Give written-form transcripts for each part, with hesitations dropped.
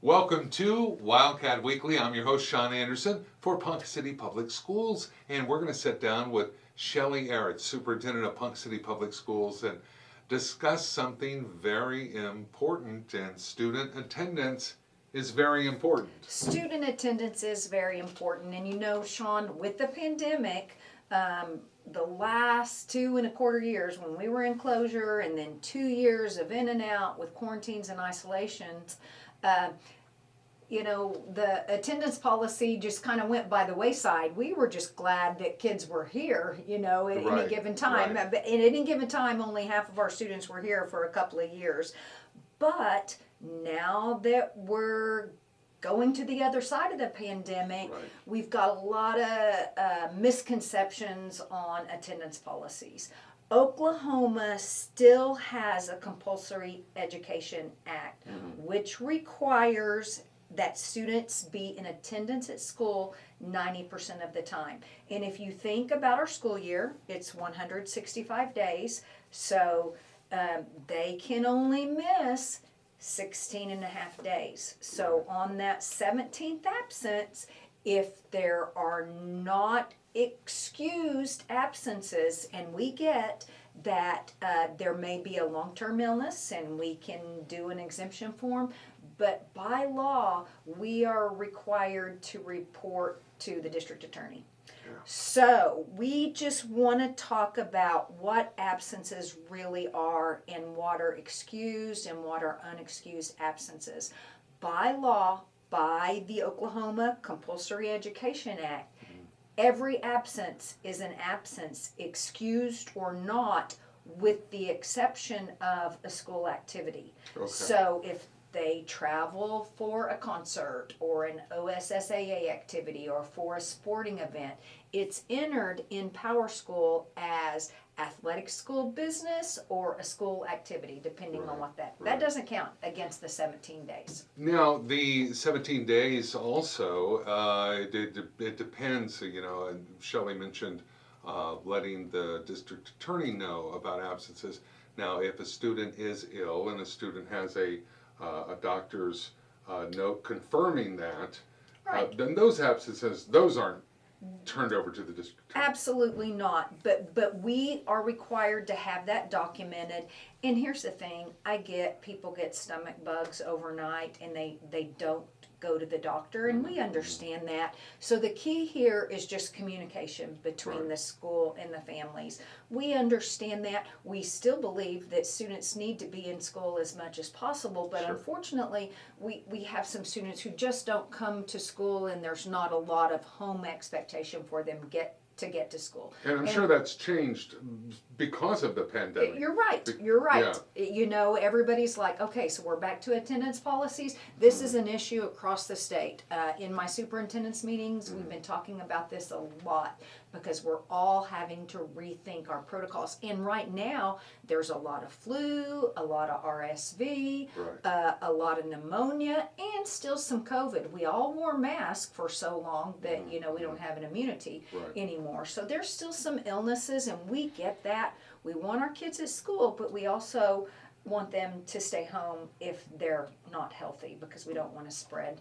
Welcome to Wildcat Weekly. I'm your host, Sean Anderson, for Ponca City Public Schools, and we're going to sit down with Shelley Arrett, Superintendent of Ponca City Public Schools, and discuss something very important, and student attendance is very important. Student attendance is very important, and you know, Sean, with the pandemic, the last 2.25 years when we were in closure, and then 2 years of in and out with quarantines and isolations, the attendance policy just kind of went by the wayside. We were just glad that kids were here, at any given time. Right. But at any given time, only half of our students were here for a couple of years. But now that we're going to the other side of the pandemic, Right. we've got a lot of misconceptions on attendance policies. Oklahoma still has a compulsory education act, which requires that students be in attendance at school 90% of the time. And if you think about our school year, it's 165 days, so they can only miss 16 and a half days. So on that 17th absence, if there are not excused absences, and we get that there may be a long-term illness and we can do an exemption form, but by law we are required to report to the district attorney. So we just want to talk about what absences really are and what are excused and what are unexcused absences. By law, by the Oklahoma Compulsory Education Act, every absence is an absence, excused or not, with the exception of a school activity. Okay. So if they travel for a concert or an OSSAA activity or for a sporting event, it's entered in Power School as athletic school business or a school activity, depending on what that doesn't count against the 17 days. Now, the 17 days also, it depends, and Shelley mentioned letting the district attorney know about absences. Now, if a student is ill and a student has a doctor's note confirming that, then those absences, those aren't turned over to the district attorney. Absolutely not, but we are required to have that documented. And here's the thing, I get people get stomach bugs overnight and they don't go to the doctor, and we understand that. So the key here is just communication between the school and the families. We understand that. We still believe that students need to be in school as much as possible, but unfortunately we have some students who just don't come to school, and there's not a lot of home expectation for them to get to school. And I'm sure that's changed because of the pandemic. You're right. Yeah. Everybody's like, okay, so we're back to attendance policies. This is an issue across the state. In my superintendent's meetings, we've been talking about this a lot, because we're all having to rethink our protocols. And right now, there's a lot of flu, a lot of RSV, a lot of pneumonia, and still some COVID. We all wore masks for so long that, we don't have an immunity anymore. So there's still some illnesses, and we get that. We want our kids at school, but we also want them to stay home if they're not healthy, because we don't want to spread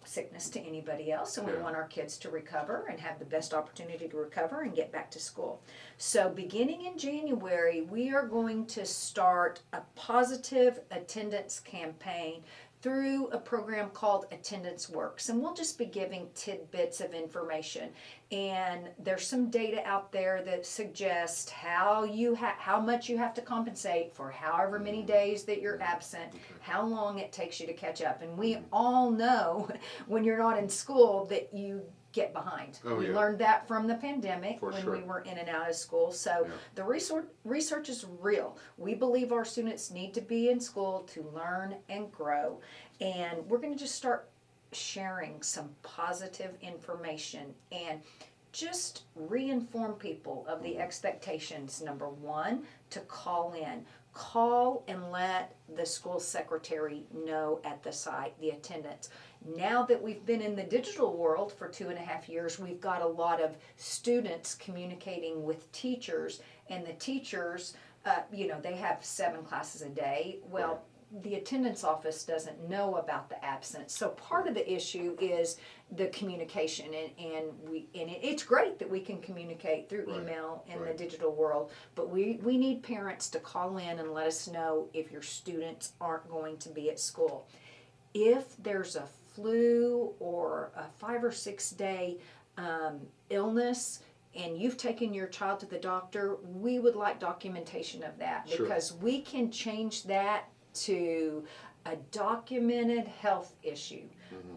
sickness to anybody else, and we want our kids to recover and have the best opportunity to recover and get back to school. So beginning in January, we are going to start a positive attendance campaign through a program called Attendance Works, and we'll just be giving tidbits of information. And there's some data out there that suggests how much you have to compensate for however many days that you're absent, how long it takes you to catch up. And we all know when you're not in school that you get behind. We learned that from the pandemic when we were in and out of school. So the research is real. We believe our students need to be in school to learn and grow. And we're going to just start sharing some positive information and just re-inform people of the expectations. Number one, to call in. Call and let the school secretary know at the site the attendance. Now that we've been in the digital world for 2.5 years, we've got a lot of students communicating with teachers, and the teachers, they have 7 classes a day. Well, the attendance office doesn't know about the absence. So part of the issue is the communication, and it's great that we can communicate through Right. email in the Right. digital world, but we need parents to call in and let us know if your students aren't going to be at school. If there's a flu or a 5 or 6 day illness, and you've taken your child to the doctor, we would like documentation of that, Sure. because we can change that to a documented health issue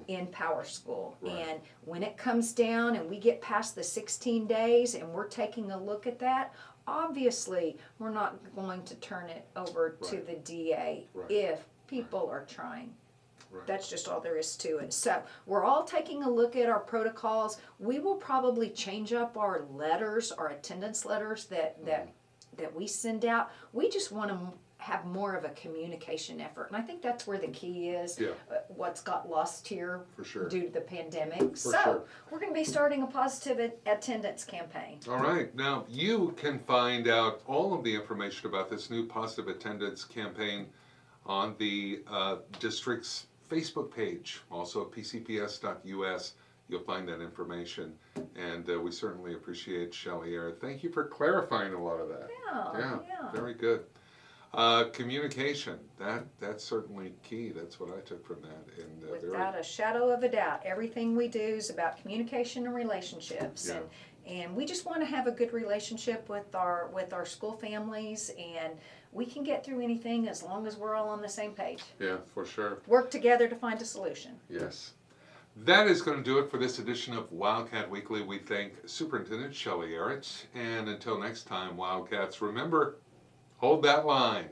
in Power School. Right. And when it comes down and we get past the 16 days and we're taking a look at that, obviously we're not going to turn it over to Right. the DA Right. if people are trying. Right. That's just all there is to it. So we're all taking a look at our protocols. We will probably change up our letters, our attendance letters that we send out. We just want to have more of a communication effort, and I think that's where the key is. Yeah. What's got lost here For sure. due to the pandemic. So sure. we're going to be starting a positive attendance campaign. All right. Now, you can find out all of the information about this new positive attendance campaign on the district's Facebook page, also pcps.us. You'll find that information. And we certainly appreciate Shelley Eyre. Thank you for clarifying a lot of that. Yeah. Very good. Communication, that's certainly key. That's what I took from that. And Without a shadow of a doubt, everything we do is about communication and relationships. Yeah. And we just want to have a good relationship with our school families, and we can get through anything as long as we're all on the same page. Yeah, for sure. Work together to find a solution. Yes. That is going to do it for this edition of Wildcat Weekly. We thank Superintendent Shelley Eyre. And until next time, Wildcats, remember, hold that line.